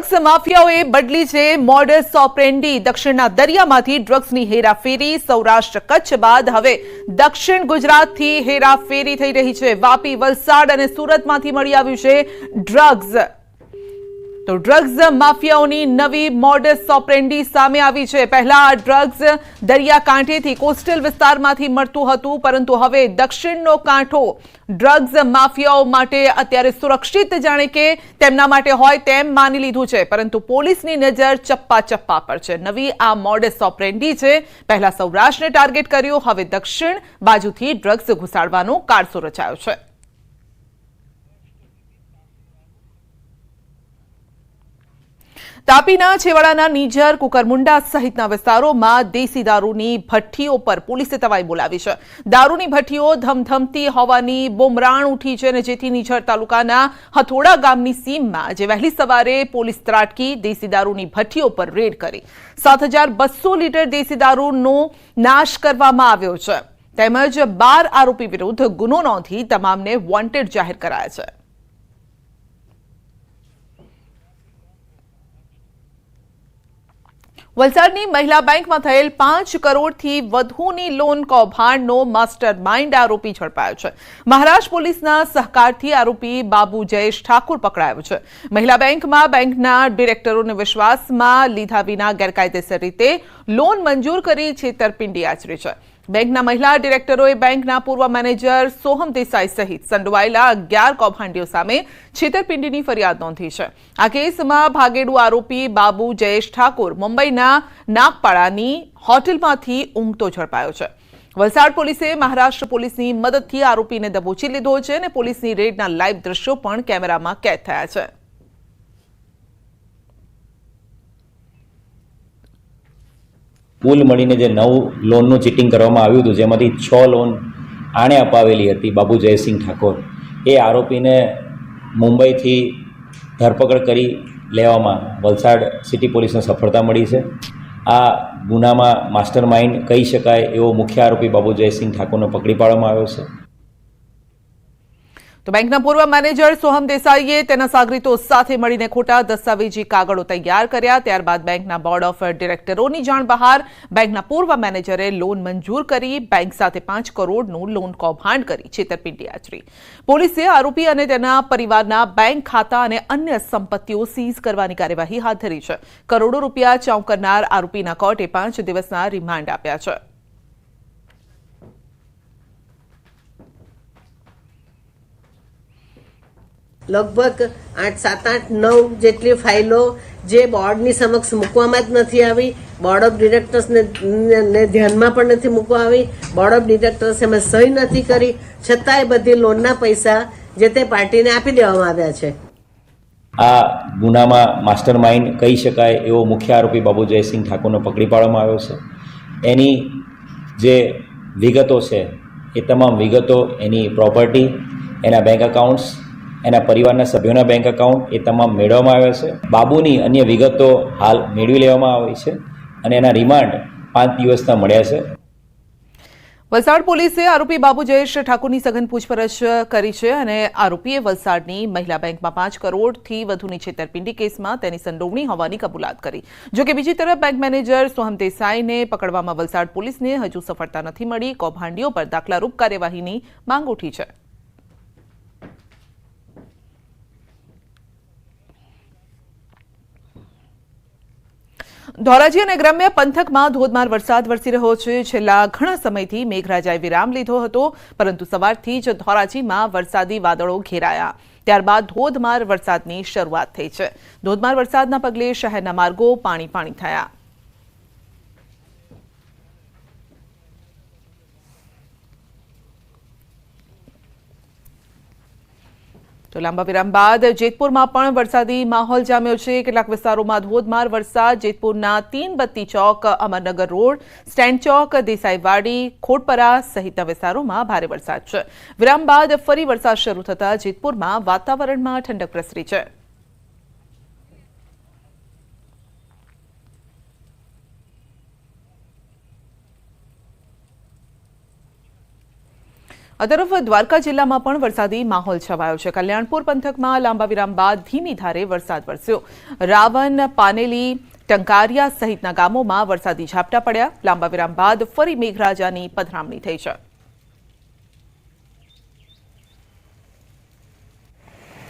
Drugs માફિયાઓએ બદલી છે modus operandi. દક્ષિણના દરિયામાંથી ડ્રગ્સની હેરાફેરી। સૌરાષ્ટ્ર કચ્છ બાદ હવે દક્ષિણ ગુજરાતથી હેરાફેરી થઈ રહી છે। વાપી, વલસાડ અને સુરતમાંથી મળી આવ્યું છે ડ્રગ્સ। તો ડ્રગ્સ માફિયાઓની નવી મોડસ ઓપરેન્ડી સામે આવી છે। પહેલા આ ડ્રગ્સ દરિયાકાંઠેથી કોસ્ટલ વિસ્તારમાંથી મળતું હતું, પરંતુ હવે દક્ષિણનો કાંઠો ડ્રગ્સ માફિયાઓ માટે અત્યારે સુરક્ષિત જાણે કે તેમના માટે હોય તેમ માની લીધું છે, પરંતુ પોલીસની નજર ચપ્પા ચપ્પા પર છે। નવી આ મોડસ ઓપરેન્ડી છે। પહેલા સૌરાષ્ટ્રને ટાર્ગેટ કર્યું, હવે દક્ષિણ બાજુથી ડ્રગ્સ ઘુસાડવાનો કારસો રચાયો છે। તાપીના છેવાડાના નીજર, કુકરમુંડા સહિતના વિસ્તારોમાં દેશી દારૂની ભઠ્ઠીઓ પર પોલીસે તવાઈ બોલાવી છે। દારૂની ભઠ્ઠીઓ ધમધમતી હોવાની બુમરાણ ઉઠી છે, અને જેથી નીજર તાલુકાના હથોડા ગામની સીમમાં આજે વહેલી સવારે પોલીસ ત્રાટકી દેશી દારૂની ભઠ્ઠીઓ પર રેડ કરી 7200 લીટર દેશી દારૂનો નાશ કરવામાં આવ્યો છે, તેમજ 12 આરોપી વિરુદ્ધ ગુનો નોંધી તમામને વોન્ટેડ જાહેર કરાયા છે। વલસાડની મહિલા બેંકમાં થયેલ 5 કરોડથી વધુની લોન કૌભાંડનો માસ્ટર માઇન્ડ આરોપી ઝડપાયો છે। મહારાષ્ટ્ર પોલીસના સહકારથી આરોપી બાબુ જયેશ ઠાકુર પકડાયો છે। મહિલા બેંકમાં બેંકના ડિરેક્ટરોને વિશ્વાસમાં લીધા વિના ગેરકાયદેસર રીતે લોન મંજૂર કરી છેતરપિંડી આચરી છે। બેંકના મહિલા ડિરેક્ટરોએ બેંકના પૂર્વ મેનેજર સોહમ દેસાઈ સહિત સંડોવાયેલા 11 કૌભાંડીઓ સામે છેતરપિંડીની ફરિયાદ નોંધી છે। આ કેસમાં ભાગેડુ આરોપી બાબુ જયેશ ઠાકુર મુંબઈના નાગપાડાની હોટલમાંથી ઊંઘતો ઝડપાયો છે। વલસાડ પોલીસે મહારાષ્ટ્ર પોલીસની મદદથી આરોપીને દબોચી લીધો છે, અને પોલીસની રેડના લાઈવ દ્રશ્યો પણ કેમેરામાં કેદ થયા છે। કુલ મળીને જે 9 લોનનું ચીટિંગ કરવામાં આવ્યું હતું, જેમાંથી 6 લોન આણે અપાવેલી હતી બાબુ જયસિંહ ઠાકોર, એ આરોપીને મુંબઈથી ધરપકડ કરી લેવામાં વલસાડ સિટી પોલીસને સફળતા મળી છે। આ ગુનામાં માસ્ટર માઇન્ડ કહી શકાય એવો મુખ્ય આરોપી બાબુ જયસિંહ ઠાકોરને પકડી પાડવામાં આવ્યો છે। તો બેંકના પૂર્વ મેનેજર સોહમ દેસાઈએ તેના સાગરીતો સાથે મળીને ખોટા દસ્તાવેજી કાગળો તૈયાર કર્યા। ત્યારબાદ બેંકના બોર્ડ ઓફ ડિરેક્ટરોની જાણ બહાર। બેંકના પૂર્વ મેનેજરે લોન મંજૂર કરી બેંક સાથે 5 કરોડનું લોન કૌભાંડ કરી છેતરપિંડી આચરી। પોલીસે આરોપી અને તેના પરિવારના બેંક ખાતા અને અન્ય સંપત્તિઓ સીઝ કરવાની કાર્યવાહી હાથ ધરી છે। કરોડો રૂપિયા ચાઉ કરનાર આરોપીના કોર્ટે 5 દિવસના રિમાન્ડ આપ્યા છે। લગભગ 8, 7, 8, 9 જેટલી ફાઇલો જે બોર્ડની સમક્ષ મૂકવામાં જ નથી આવી, બોર્ડ ઓફ ડિરેક્ટર્સને ધ્યાનમાં પણ નથી મૂકવા આવી, બોર્ડ ઓફ ડિરેક્ટર્સ એમાં સહી નથી કરી, છતાંય બધી લોનના પૈસા જે તે પાર્ટીને આપી દેવામાં આવ્યા છે। આ ગુનામાં માસ્ટર માઇન્ડ કહી શકાય એવો મુખ્ય આરોપી બાબુ જયસિંહ ઠાકોરને પકડી પાડવામાં આવ્યો છે। એની જે વિગતો છે એ તમામ વિગતો, એની પ્રોપર્ટી, એના બેંક એકાઉન્ટ્સ, એના પરિવારના સભ્યોના બેંક એકાઉન્ટ એ તમામ મેળવવામાં આવ્યા છે। બાબુની અન્ય વિગતો હાલ મેળવી લેવામાં આવી છે, અને એના રિમાન્ડ 5 દિવસના મળ્યા છે। વલસાડ પોલીસે આરોપી બાબુ જયેશ ઠાકુરની સઘન પૂછપરછ કરી છે, અને આરોપીએ વલસાડની મહિલા બેંકમાં 5 કરોડથી વધુની છેતરપિંડી કેસમાં તેની સંડોવણી હોવાની કબૂલાત કરી। જોકે બીજી તરફ બેંક મેનેજર સોહમ દેસાઈને પકડવામાં વલસાડ પોલીસને હજુ સફળતા નથી મળી। કૌભાંડીઓ પર દાખલારૂપ કાર્યવાહીની માંગ ઉઠી છે। ધોરાજી અને ગ્રામ્ય પંથકમાં ધોધમાર વરસાદ વરસી રહ્યો છે। છેલ્લા ઘણા સમયથી મેઘરાજાએ વિરામ લીધો હતો, પરંતુ સવારથી જ ધોરાજીમાં વરસાદી વાદળો ઘેરાયા। ત્યારબાદ ધોધમાર વરસાદની શરૂઆત થઈ છે। ધોધમાર વરસાદના પગલે શહેરના માર્ગો પાણી પાણી થયા। તો લાંબા વિરામ બાદ જેતપુરમાં પણ વરસાદી માહોલ જામ્યો છે। કેટલાક વિસ્તારોમાં ધોધમાર વરસાદ। જેતપુરના તીનબત્તી ચોક, અમરનગર રોડ, સ્ટેન્ડ ચોક, દેસાઈવાડી, ખોડપરા સહિતના વિસ્તારોમાં ભારે વરસાદ છે। વિરામ બાદ ફરી વરસાદ શરૂ થતાં જેતપુરમાં વાતાવરણમાં ઠંડક પ્રસરી છે। આ તરફ દ્વારકા જિલ્લામાં પણ વરસાદી માહોલ છવાયો છે. કલ્યાણપુર પંથકમાં લાંબા વિરામ બાદ ધીમી ધારે વરસાદ વરસ્યો. રાવણ, પાનેલી, ટંકારિયા સહિતના ગામોમાં વરસાદી ઝાપટા પડ્યા. લાંબા વિરામ બાદ ફરી મેઘરાજાની પધરામણી થઈ છે.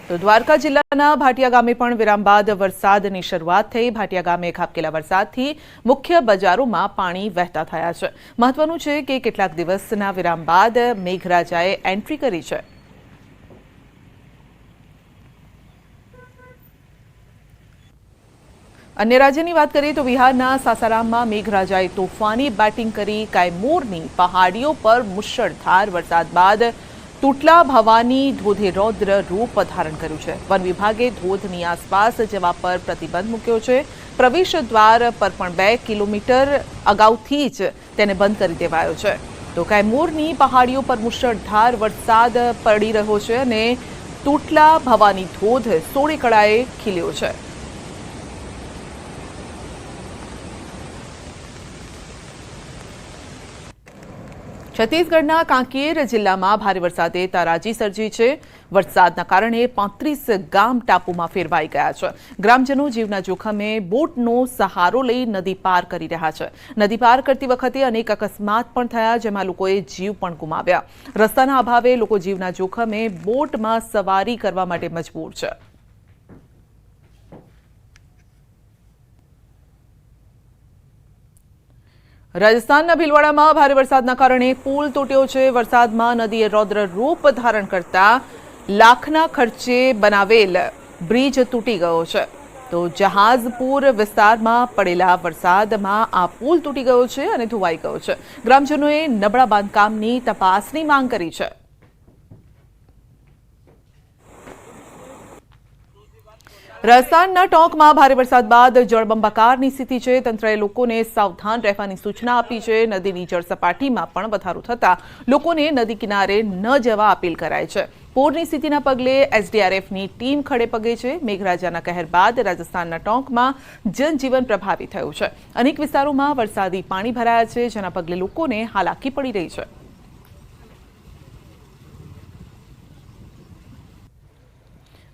તો દ્વારકા જિલ્લાના ભાટિયા ગામે પણ વિરામ બાદ વરસાદની શરૂઆત થઈ. ભાટિયા ગામે ખાબકેલા વરસાદથી મુખ્ય બજારોમાં પાણી વહેતા થયા છે. મહત્વનું છે કે કેટલાક દિવસના વિરામ બાદ મેઘરાજાએ એન્ટ્રી કરી છે. અન્ય રાજ્યની વાત કરીએ તો બિહારના સાસારામમાં મેઘરાજાએ તોફાની બેટિંગ કરી. કાયમોરની પહાડીઓ પર મુશળધાર વરસાદ બાદ તૂટલા ભવાની ધોધે રૌદ્ર રૂપ ધારણ કર્યું છે. વન વિભાગે ધોધની આસપાસ જવા પર પ્રતિબંધ મૂક્યો છે. પ્રવેશ દ્વાર પર પણ 2 કિલોમીટર અગાઉથી જ તેને બંધ કરી દેવાયો છે. તો કાયમોરની પહાડીઓ પર મુશળધાર વરસાદ પડી રહ્યો છે અને તૂટલા ભવાની ધોધ 16 કળાએ ખીલ્યો છે. છત્તીસગઢના કાંકેર જિલ્લામાં ભારે વરસાદે તારાજી સર્જી છે. વરસાદના કારણે 35 ગામ ટાપુમાં ફેરવાઈ ગયા છે. ગ્રામજનો જીવના જોખમે બોટનો સહારો લઈ નદી પાર કરી રહ્યા છે. નદી પાર કરતી વખતે અનેક અકસ્માત પણ થયા, જેમાં લોકોએ જીવ પણ ગુમાવ્યા. રસ્તાના અભાવે લોકો જીવના જોખમે બોટમાં સવારી કરવા માટે મજબૂર છે. રાજસ્થાનના ભીલવાડામાં ભારે વરસાદના કારણે પુલ તૂટ્યો છે. વરસાદમાં નદીએ રૌદ્ર રૂપ ધારણ કરતા લાખના ખર્ચે બનાવેલ બ્રિજ તૂટી ગયો છે. તો જહાજપુર વિસ્તારમાં પડેલા વરસાદમાં આ પુલ તૂટી ગયો છે અને ધોવાઈ ગયો છે. ગ્રામજનોએ નબળા બાંધકામની તપાસની માંગ કરી છે. રાજસ્થાનના ટોંકમાં ભારે વરસાદ બાદ જળબંબાકારની સ્થિતિ છે. તંત્રએ લોકોને સાવધાન રહેવાની સૂચના આપી છે. નદીની જળસપાટીમાં પણ વધારો થતાં લોકોને નદી કિનારે ન જવા અપીલ કરાઈ છે. પૂરની સ્થિતિના પગલે એસડીઆરએફની ટીમ ખડે પગે છે. મેઘરાજાના કહેર બાદ રાજસ્થાનના ટોંકમાં જનજીવન પ્રભાવિત થયું છે. અનેક વિસ્તારોમાં વરસાદી પાણી ભરાયા છે, જેના પગલે લોકોને હાલાકી પડી રહી છે.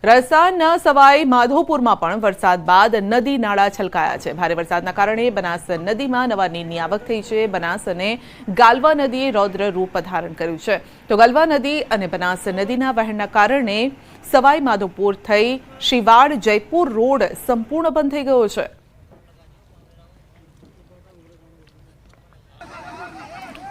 રાજસ્થાનના સવાઈ માધોપુરમાં પણ વરસાદ બાદ નદી નાળા છલકાયા છે. ભારે વરસાદના કારણે બનાસ નદીમાં નવા નીરની આવક થઈ છે. બનાસ અને ગાલવા નદીએ રૌદ્ર રૂપ ધારણ કર્યું છે. તો ગાલવા નદી અને બનાસ નદીના વહેણના કારણે સવાઈ માધોપુર થઈ શિવાડ જયપુર રોડ સંપૂર્ણ બંધ થઈ ગયો છે.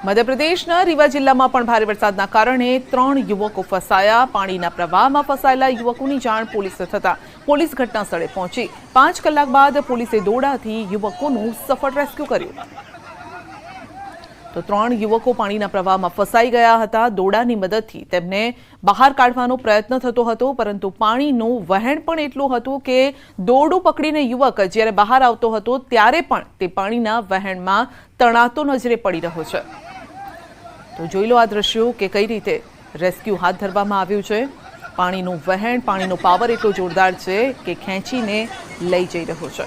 મધ્યપ્રદેશના રીવા જિલ્લામાં પણ ભારે વરસાદના કારણે 3 યુવકો ફસાયા. પાણીના પ્રવાહમાં ફસાયેલા યુવકોની જાણ પોલીસને થતાં પોલીસ ઘટના સ્થળે પહોંચી. 5 કલાક બાદ પોલીસે દોરડાથી યુવકોનું સફળ રેસ્ક્યુ કર્યું. તો 3 યુવકો પાણીના પ્રવાહમાં ફસાઈ ગયા હતા. દોરડાની મદદથી તેમને બહાર કાઢવાનો પ્રયત્ન થતો હતો, પરંતુ પાણીનું વહેણ પણ એટલું હતું કે દોરડું પકડીને યુવક જ્યારે બહાર આવતો હતો ત્યારે પણ તે પાણીના વહેણમાં તણાતો નજરે પડી રહ્યો છે. તો જોઈ લો આ દ્રશ્યો કે કઈ રીતે રેસ્ક્યુ હાથ ધરવામાં આવ્યું છે. પાણીનું વહેણ, પાણીનો પાવર એટલો જોરદાર છે કે ખેંચીને લઈ જઈ રહ્યો છે.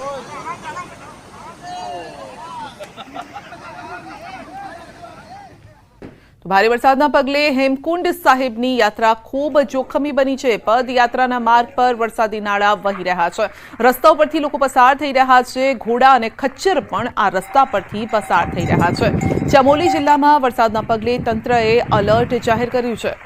ભારે વરસાદના પગલે હેમકુંડ સાહિબની યાત્રા ખૂબ જોખમી બની છે. પદયાત્રાના માર્ગ પર વરસાદી નાળા વહી રહ્યા છે. રસ્તાઓ પરથી લોકો પસાર થઈ રહ્યા છે. ઘોડા અને ખચ્ચર પણ આ રસ્તા પરથી પસાર થઈ રહ્યા છે. ચમોલી જિલ્લામાં વરસાદના પગલે તંત્રએ એલર્ટ જાહેર કર્યું છે.